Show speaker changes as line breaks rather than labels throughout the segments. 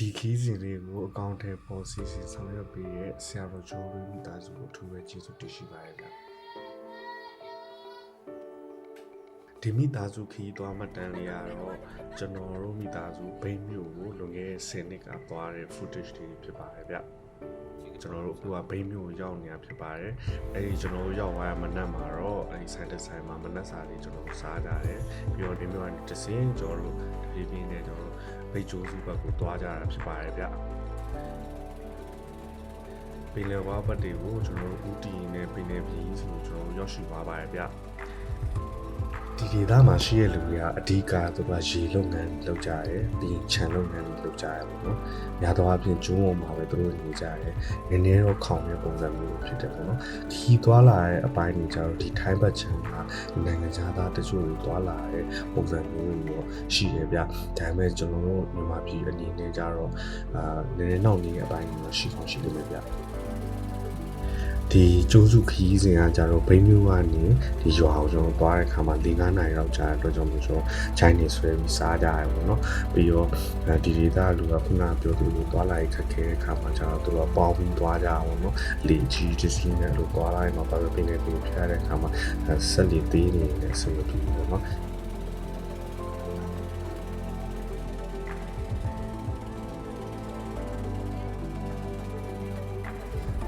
ဒီခီးစဉ်လေးကိုအကောင့်ထဲပေါ်စီစဉ်ဆောင်ရွက်ပေးတဲ့ဆရာတော်ကျော်လူမိသားစုကိုအထူးပဲကျေးဇူးတင်ရှိပါတယ်ဗျဒီမိသားစုခီးသွားမှတ်တမ်းလေးကတော့ကျွန်တော်တို့မိသားစုဘိန်းမြို့ကိုလွန်ခဲ့တဲ့10နှစ်ကသွားတဲ့ footage တွေဖြစ်ပါတယ်ဗျကျွန်တော်တို့အခုကဘိန်းမြို့ကိုရောက်နေတာဖြစ်ပါတယ်အဲဒီကျွန်တော်တို့ရောက်သွားတဲ့မနက်မှာတော့အဲဒီဆိုင်တစ်ဆိုင်မှာမနက်စာလေးကျွန်တော်တို့စားကြတယ်ပြီးတော့ဒီမြို့ကနေတစ်စင်းကျွန်တော်တို့ဒီပြင်းနဲ့ကျွန်တော်တို့ဘိတ်ကျိုးစုဘက်ကိုသွားကြတာဖြစ်ပါတယ်ဗျပင်လယ်ဝါဘက်တွေကိုကျွန်တော်တို့ဦးတီနဲ့ပင်လယ်ပြည်ဆိုကျွန်တော်တို့ရောက်ရှိသွားပါတယ်ဗျဒီဒေသမှာရှိတဲ့လူတွေကအဓိကသူကရေလုပ်ငန်းလုပ်ကြတယ်ပြီးရင်ခြံလုပ်ငန်းတွေလုပ်ကြရတယ်ပေါ့နော်များသောအားဖြင့်ကျုံးပေါ်မှာပဲသူတို့နေကြတယ်နည်းနည်းတော့ခေါင်တဲ့ပုံစံမျိုးဖြစ်တယ်ပေါ့နော်ဒီသွားလာတဲ့အပိုင်းတွေကျတော့ဒီထိုင်းဘက်ခြမ်းမှာနိုင်ငံခြားသားတချို့တွေသွားလာတဲ့ပုံစံမျိုးတွေရောရှိတယ်ဗျဒါပေမဲ့ကျွန်တော်တို့မြန်မာပြည်အနေနဲ့ကျတော့နည်းနည်းနောက်နေတဲ့အပိုင်းတွေရှိကောင်းရှိနေတယ်ဗျဒီကျိုးစုခီးစဉ်ကကြတော့ဘိန်းမျိုးကနေဒီရွာကိုကျွန်တော်သွားတဲ့အခါမှာ4-5နိုင်လောက်ကြာတဲ့အတွက်ကြောင့်မို့ကျွန်တော် Chinese ဆွဲပြီးစားကြရတယ်ပေါ့နော်ပြီးတော့ဒီဒေသလူကခုနပြောသလိုသွားလာရခက်ခဲတဲ့အခါမှာကျတော့သူကပေါင်းပြီးသွားကြအောင်နော်လေကြီးတစ်စီးနဲ့လို့သွားလိုက်မှာပါပဲပြင်းနေပြီးဖျားတဲ့အခါမှာဆက်လီသေးနေတယ်ဆိုလို့ပြီးပေါ့နော်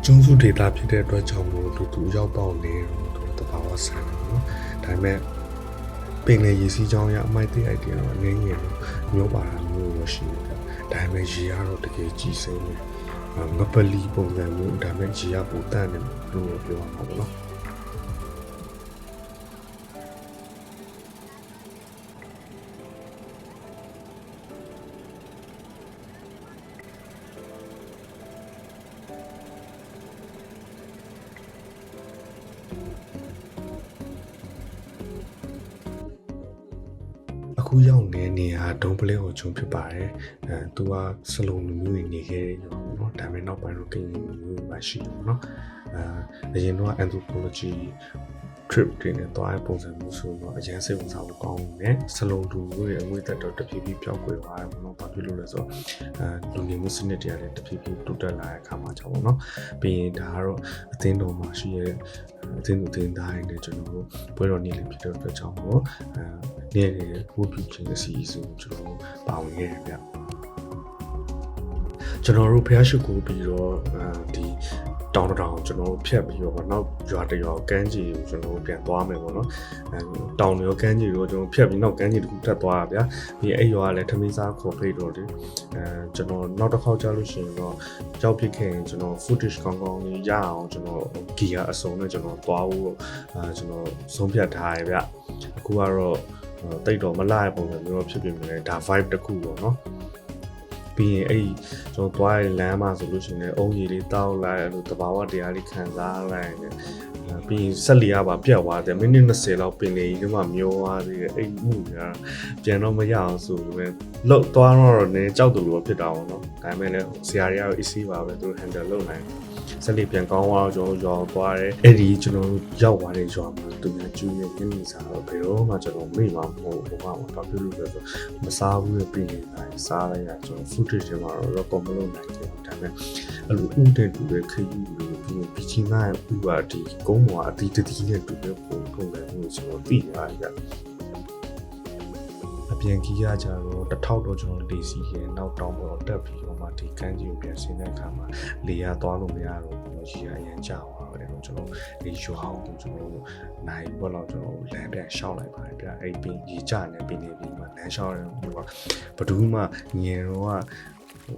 ကျုံးစုဒေတာဖြစ်တဲ့အတွက်ကြောင့်မို့သူရောက်ပေါက်နေတော့တဘာဝဆန်တယ်နော်ဒါပေမဲ့ပင်လေရေစီးကြောင်းရအမိုက်တိအိုက်တယ်တော့နင်းရင်မျိုးပါတာမျိုးရရှိတယ်ဒါပေမဲ့ရေကတော့တကယ်ကြီးစိမ့်တယ်ငပလီပုံစံမျိုးဒါပေမဲ့ရေကပူတတ်တယ်လို့ပြောရမှာပေါ့နော်အခုရောက်နေရာဒုံပလဲကိုဂျုံဖြစ်ပါတယ်သူကစလုံးလူမျိုးနေခဲ့တယ်ရောเนาะဒါပေမဲ့နောက်ပိုင်းတော့ကင်းလူမျိုးပါရှိတယ်เนาะအရင်တော့ anthropology trip တွေနဲ့တွားတဲ့ပုံစံမျိုးဆိုတော့အရင်စိတ်ဝင်စားဖို့ကောင်းတယ်စလုံးလူမျိုးရဲ့အငွေ့သက်တော့တဖြည်းဖြည်းပြောင်းကွယ်သွားတယ်ပေါ့နော်ဘာဖြစ်လို့လဲဆိုတော့လူနေမှုစနစ်တွေကလည်းတဖြည်းဖြည်းတိုးတက်လာတဲ့အခါမှာကြောင့်ပေါ့နော်ပြီးရင်ဒါကတော့အသင်းတော်မှာရှိရဲ့အသင်းသားတွေနဲ့ကျွန်တော်တို့ပွဲတော်နေ့လေးဖြစ်တဲ့အတွက်ကြောင့်ပေါ့နေ့လေးဝတ်ပြုခြင်းအစီအစဉ်ကိုကျွန်တော်ပါဝင်ခဲ့တယ်ဗျကျွန်တော်တို့ဖျားရှိခိုးပြီးတော့ဒီတောင်ကျွန်တော်ဖြတ်ပြီးတော့နောက်ရွာတရွာကမ်းခြေကိုကျွန်တော်ပြန်သွားမယ်ပေါ့နော်တောင်ရောကမ်းခြေရောကျွန်တော်ဖြတ်ပြီးနောက်ကမ်းခြေတစ်ခုတက်သွားတာဗျာပြီးအဲ့ရွာကလည်းထမင်းစားခေါ်ဖိတ်တော့တယ်ကျွန်တော်နောက်တစ်ခေါက်ကြားလို့ရှိရင်တော့ကြောက်ဖြစ်ခဲ့ရင်ကျွန်တော် footage ကောင်းကောင်းလေးရအောင်ကျွန်တော် gear အစုံနဲ့ကျွန်တော်သွားဖို့ကျွန်တော်ဆုံးဖြတ်ထားရဗျအခုကတော့တိတ်တော့မလာတဲ့ပုံစံမျိုးဖြစ်ပြင်နေဒါ vibe တစ်ခုပေါ့နော်ပြီးရင်အဲ့ကျွန်တော်သွားတဲ့လမ်းမှာဆိုလို့ရှိရင်အုံးကြီးလေးတောက်လိုက်အဲ့လိုတဘာဝတရားလေးခံစားလိုက်နေပြီးရင်ဆက်လီရပါပြတ်သွားတယ်မိနစ်20လောက်ပင်လေကြီးကမှမျောသွားသေးတယ်အဲ့မှုကပြန်တော့မရအောင်ဆိုလို့လောက်သွားတော့နည်းကြောက်တူလို့ဖြစ်တာပေါ့နော်ဒါပေမဲ့လည်းဆရာတွေကတော့ easy ပါပဲသူတို့ handle လုပ်နိုင်ဆက်လီပြန်ကောင်းသွားတော့ကျွန်တော်ရွာသွားတယ်အဲ့ဒီကျွန်တော်ရောက်သွားတဲ့ရွာမှာသူများကျူးရဲ့ပြင်းနေစားတော့ဘယ်တော့မှကျွန်တော်မေ့မှာမဟုတ်ဘူးဘာမှတော့ပြုလို့လဲဆိုမစားဘူးရဲ့ပြင်နေတာစားလိုက်ရကျွန်တော် footage တွေမှာတော့ record မလုပ်နိုင်ဘူးဒါပေမဲ့အဲ့လိုဥတဲ့တူတဲ့ခရီးလို့ပြီးချင်းကဥပါဒီကုန်းပေါ်အတီးတီးနဲ့တူတဲ့ပုံထုံးတယ်လို့ကျွန်တော်သိရတယ်အပြန်ကြီးရကြတော့တစ်ထောက်တော့ကျွန်တော်လေစီရင်နောက်တောင်းပေါ်တက်ပြီးတော့မှဒီကန်းကြီးကိုပြန်ဆင်းတဲ့အခါမှာလေရသွားလို့မရတော့ဘူးကြီးရအရင်ကြောက်သွားတယ်ကျွန်တော်ဒီရွာအောင်ကျွန်တော်နိုင်ဘက်တော့ကျွန်တော်လမ်းပြန်ရှောက်လိုက်ပါတယ်ဗျအဲ့ပင်ကြီးကြနေပင်နေပြီးမှလမ်းရှောက်တယ်ဟိုကဘဒူးမှငင်တော့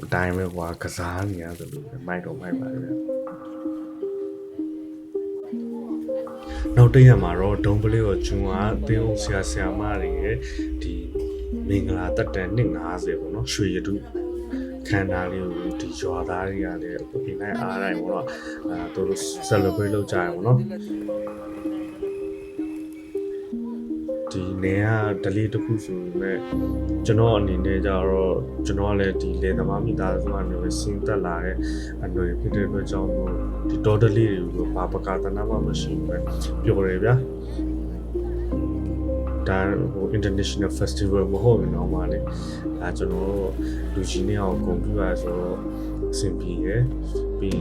အတိုင်းပဲကွာကစားနေရသလိုမိုက်တော့မိုက်ပါတယ်ဗျနောက်တရက်မှာတော့ဒုံပလေးကိုဂျွန်ကတင်းအောင်ဆရာမတွေရဲ့ဒီမင်္ဂလာတက်တန်250ပေါ့နော်ရွှေရတုခန္ဓာလေးကိုဒီရွာသားတွေကလည်းအခုဒီနိုင်အားတိုင်းပေါ့နော်သူတို့ celebrate လုပ်ကြရပေါ့နော်ဒီနေကဒလီတစ်ခုဆိုပေမဲ့ကျွန်တော်အနေနဲ့ကြတော့ကျွန်တော်ကလည်းဒီလေသမားမိသားစုကနေပဲစဉ်သက်လာတဲ့အနွယ်ဖြစ်တဲ့အတွက်ကြောင့်မို့ဒီတော်ဒလီတွေကိုဘာပကာသနာမှမရှိဘူးပဲပြောတယ်ဗျာ ဒါဟို international festival မဟုတ်ရင်တော့မှလေဒါကျွန်တော်တို့လူကြီးနေအောင်ဂုဏ်ပြုရဆိုတော့အဆင်ပြေရပြီး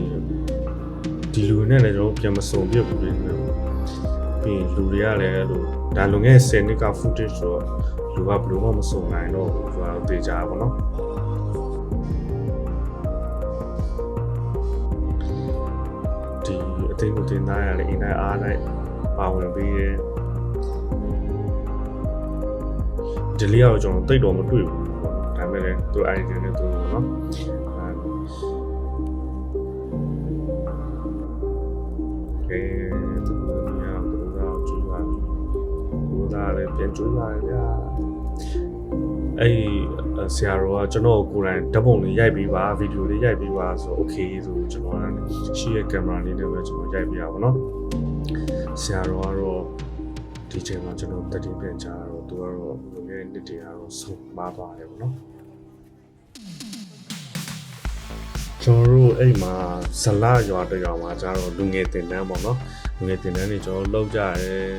ဒီလူနဲ့လည်းကျွန်တော်ပြန်မစုံပြတ်ဘူးလေပြီးလူတွေကလည်းအဲ့လိုဒါလုံခဲ့10နှစ်က footage ဆိုတော့လူကဘယ်လိုမှမစုံနိုင်တော့ဘူးဆိုတာသိကြပါတော့ဒီအသိကိုတင်သားရလေအင်းတိုင်းအားတိုင်းပါဝင်ပြီးရဲဒီလေးကတော့ကျွန်တော်တိတ်တော့မတွေ့ဘူးပေါ့ဒါပေမဲ့လည်းသူ idea နဲ့သူပေါ့နော်သူကတော့ကျွေးပါပြီသူကလည်းပြန်ကျွေးပါဗျာအဲ့ဆရာတော်ကကျွန်တော်ကိုယ်တိုင်ဓာတ်ပုံလေးရိုက်ပြီးပါဗီဒီယိုလေးရိုက်ပြီးပါဆို okay ဆိုကျွန်တော်ရှိရဲ့ကင်မရာလေးနဲ့ပဲကျွန်တော်ရိုက်ပြရပါတော့ဆရာတော်ကတော့ဒီချိန်မှာကျွန်တော်တက်တင်ပြန်ချတော့သူကတော့လူငယ်နှစ်တည်းကတော့ဆုံးမသွားတယ်ပေါ့နော်ကျွန်တော်တို့အိမ်မှာဇလရွာတရွာမှာကျတော့လူငယ်တင်တန်းပေါ့နော်လူငယ်တင်တန်းတွေကျွန်တော်လောက်ကြတယ်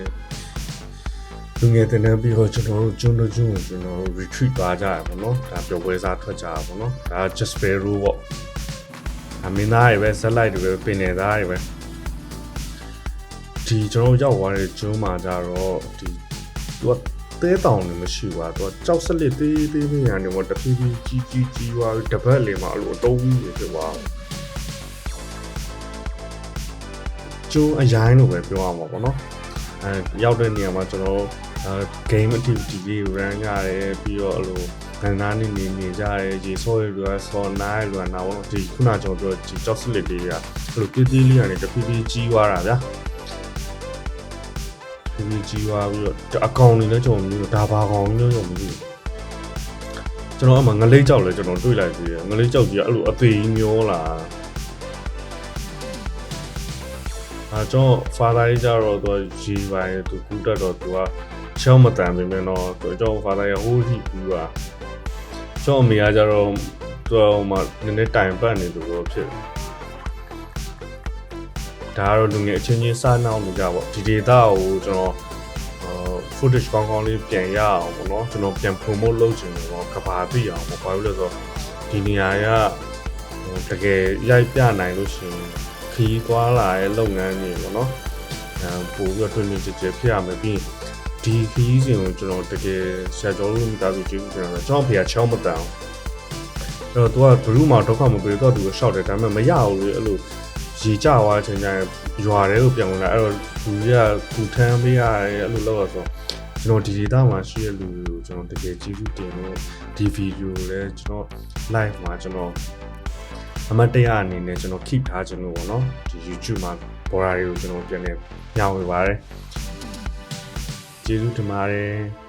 လူငယ်တင်တန်းပြီးတော့ကျွန်တော်တို့ကျွန်းကိုကျွန်တော်တို့ retreat သွားကြရပေါ့နော်ဒါပျော်ပွဲစားထွက်ကြရပေါ့နော်ဒါ just sparrow ပေါ့အမင်းသားတွေပဲဇက်လိုက်တွေပဲပင်နေသားတွေပဲဒီကျွန်တော်ရောက်သွားတဲ့ကျွန်းမှာကျတော့ဒီသူကတဲတောင်နေမရှိဘူးသူကကြောက်စလစ်သေးသေးလေးညာနေမှာတဖြည်းဖြည်းကြီးသွားပြီးတပတ်လေးမှာအဲ့လိုအတုံးကြီးဖြစ်သွားကျွန်းအရိုင်းလို့ပဲပြောရမှာပေါ့နော်ရောက်တဲ့နေရာမှာကျွန်တော်game activity တွေ run ရတယ်ပြီးတော့အဲ့လိုခန်းသားနေကြတယ်ရေဆောရလို့ဆောနားလို့နားတော့ဒီခုနကျွန်တော်ပြောဒီကြောက်စလစ်တွေကအဲ့လိုသေးသေးလေးကနေတဖြည်းဖြည်းကြီးသွားတာဗျာဒီကြီးသွားပြီးတော့အကောင်တွေလည်းကျွန်တော်မျိုးဒါဘာကောင်မျိုးကျွန်တော်အမှငလိတ်ကြောက်လဲကျွန်တော်တွေ့လိုက်သေးတယ်ငလိတ်ကြောက်ကြီးအဲ့လိုအသေးမျောလာကျွန်တော် father ကြီးကြတော့သူရေပိုင်းသူကူးတက်တော့သူကချောင်းမတန်ပေမဲ့တော့ကျွန်တော် father ရဟိုးကြီးကူးတာကျွန်တော်အမေကကြတော့သူကမှနည်းနည်းတိုင်ပတ်နေသူတော့ဖြစ်ဒါကတော့လူငယ်အချင်းချင်းစားနှောင်းနေကြပေါ့ဒီ data ကိုကျွန်တော်footage ကောင်းလေးပြန်ရအောင်ပေါ့နော်ကျွန်တော်ပြန် promote လုပ်ချင်တယ်ပေါ့ကဘာသိအောင်ပေါ့ဘာလို့လဲဆိုတော့ဒီနေရာကတကယ်ရိုက်ပြနိုင်လို့ရှိရင်ခီးသွားလာရဲ့လုပ်ငန်းတွေပေါ့နော်ပို့ပြီးတော့ထွန်းထွန်းကြဲကြဲဖြစ်ရမယ်ပြီးဒီခီးစဉ်ကိုကျွန်တော်တကယ်ဆရာကျော်လို့မိသားစုကျေးဇူးတင်တယ်ကျွန်တော်ဖေကချောင်းမတန်အောင်အဲ့တော့သူကဘလူးမှာဒုက္ခမပေးတော့သူကိုရှောက်တယ်ဒါပေမဲ့မရဘူးလေအဲ့လိုရေကြသွားချိန်ကျရင်ရွာထဲကိုပြန်ဝင်လာအဲ့တော့လူတွေကကူထမ်းပေးရတယ်အဲ့လိုလုပ်ရဆိုကျွန်တော်ဒီ data မှာရှိတဲ့လူတွေကိုကျွန်တော်တကယ်ကျေးဇူးတင်လို့ဒီဗီဒီယိုလည်းကျွန်တော် live မှာကျွန်တော်အမတ်တရအနေနဲ့ကျွန်တော် keep ထားခြင်းလို့ပေါ့နော်ဒီ YouTube မှာဘော်ရာတွေကိုကျွန်တော်ပြန်နေညှောင်းဝေပါတယ်ကျေးဇူးတင်ပါတယ်